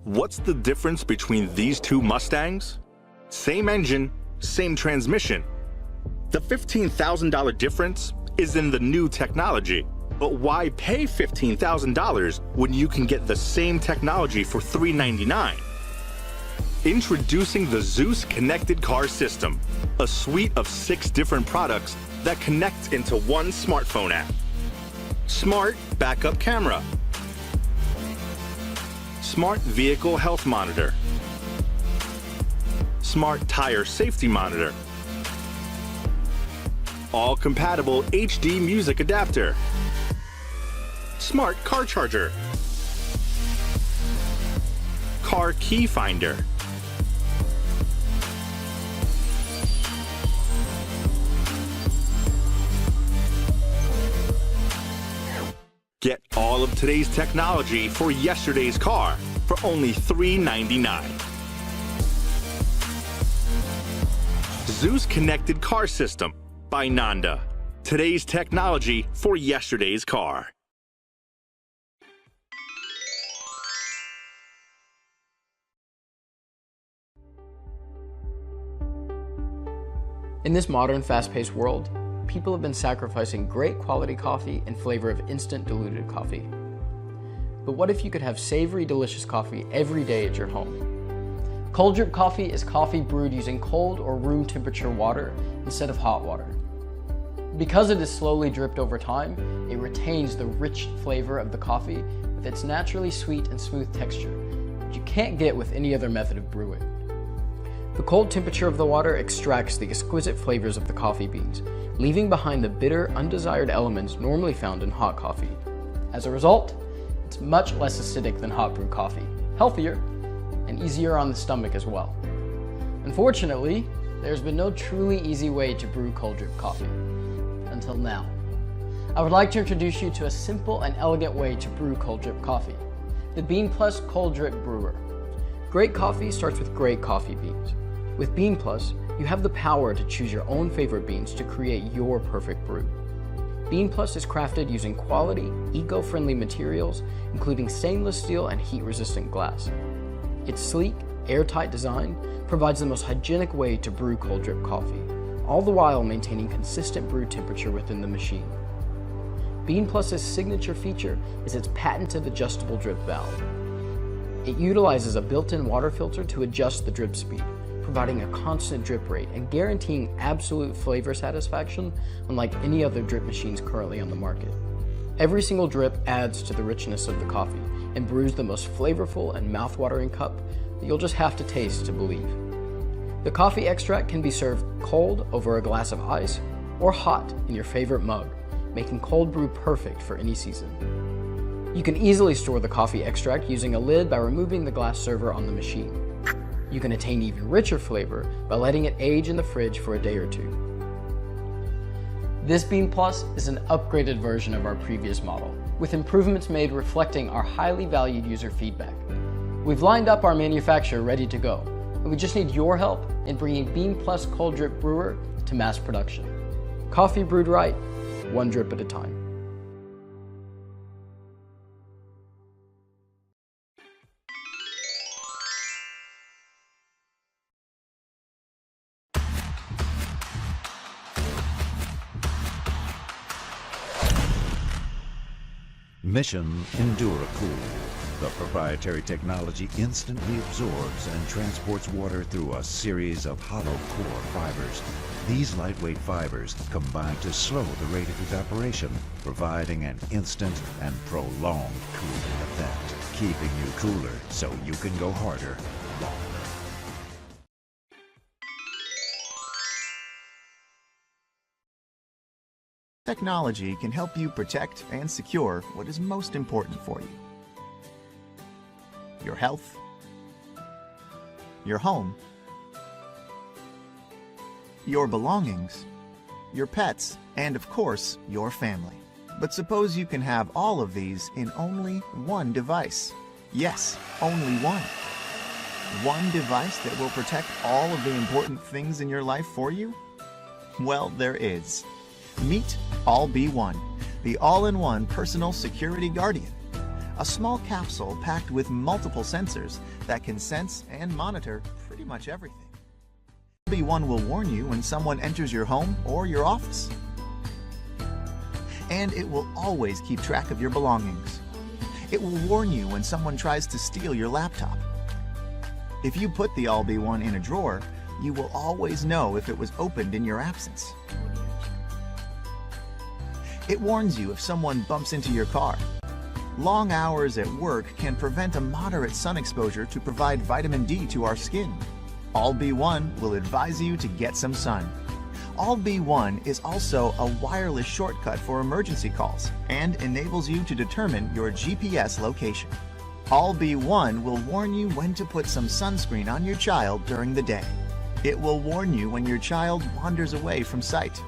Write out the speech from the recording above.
What's the difference between these two Mustangs? Same engine, same transmission. The $15,000 difference is in the new technology. But why pay $15,000 when you can get the same technology for $399? Introducing the Zeus Connected Car System, a suite of 6 different products that connect into one smartphone app. Smart Backup Camera, Smart Vehicle Health Monitor, Smart Tire Safety Monitor, all compatible HD music adapter, Smart Car Charger, Car Key Finder, get all of today's technology for yesterday's car for only $399. Zeus Connected Car System by Nanda. Today's technology for yesterday's car. In this modern, fast-paced world, people have been sacrificing great quality coffee in favor of instant diluted coffee. But what if you could have savory, delicious coffee every day at your home? Cold drip coffee is coffee brewed using cold or room temperature water instead of hot water. Because it is slowly dripped over time, it retains the rich flavor of the coffee with its naturally sweet and smooth texture, which you can't get with any other method of brewing. The cold temperature of the water extracts the exquisite flavors of the coffee beans, leaving behind the bitter, undesired elements normally found in hot coffee. As a result, it's much less acidic than hot brew coffee, healthier, and easier on the stomach as well. Unfortunately, there's been no truly easy way to brew cold drip coffee, until now. I would like to introduce you to a simple and elegant way to brew cold drip coffee, the Bean Plus Cold Drip Brewer. Great coffee starts with great coffee beans. With Bean Plus, you have the power to choose your own favorite beans to create your perfect brew. Bean Plus is crafted using quality, eco-friendly materials, including stainless steel and heat-resistant glass. Its sleek, airtight design provides the most hygienic way to brew cold drip coffee, all the while maintaining consistent brew temperature within the machine. Bean Plus's signature feature is its patented adjustable drip valve. It utilizes a built-in water filter to adjust the drip speed, providing a constant drip rate and guaranteeing absolute flavor satisfaction unlike any other drip machines currently on the market. Every single drip adds to the richness of the coffee and brews the most flavorful and mouth-watering cup that you'll just have to taste to believe. The coffee extract can be served cold over a glass of ice or hot in your favorite mug, making cold brew perfect for any season. You can easily store the coffee extract using a lid by removing the glass server on the machine. You can attain even richer flavor by letting it age in the fridge for a day or two. This Bean Plus is an upgraded version of our previous model, with improvements made reflecting our highly valued user feedback. We've lined up our manufacturer ready to go, and we just need your help in bringing Bean Plus Cold Drip Brewer to mass production. Coffee brewed right, one drip at a time. Mission Enduracool. The proprietary technology instantly absorbs and transports water through a series of hollow core fibers. These lightweight fibers combine to slow the rate of evaporation, providing an instant and prolonged cooling effect, keeping you cooler so you can go harder longer. Technology can help you protect and secure what is most important for you. Your health, your home, your belongings, your pets, and of course, your family. But suppose you can have all of these in only one device. Yes, only one. One device that will protect all of the important things in your life for you? Well, there is. Meet All-Be-One, the all-in-one personal security guardian. a small capsule packed with multiple sensors that can sense and monitor pretty much everything. All-be-one will warn you when someone enters your home or your office. And it will always keep track of your belongings. It will warn you when someone tries to steal your laptop. If you put the All-be-one in a drawer, you will always know if it was opened in your absence. It warns you if someone bumps into your car. Long hours at work can prevent a moderate sun exposure to provide vitamin D to our skin. All-be-one will advise you to get some sun. All-be-one is also a wireless shortcut for emergency calls and enables you to determine your GPS location. All-be-one will warn you when to put some sunscreen on your child during the day. It will warn you when your child wanders away from sight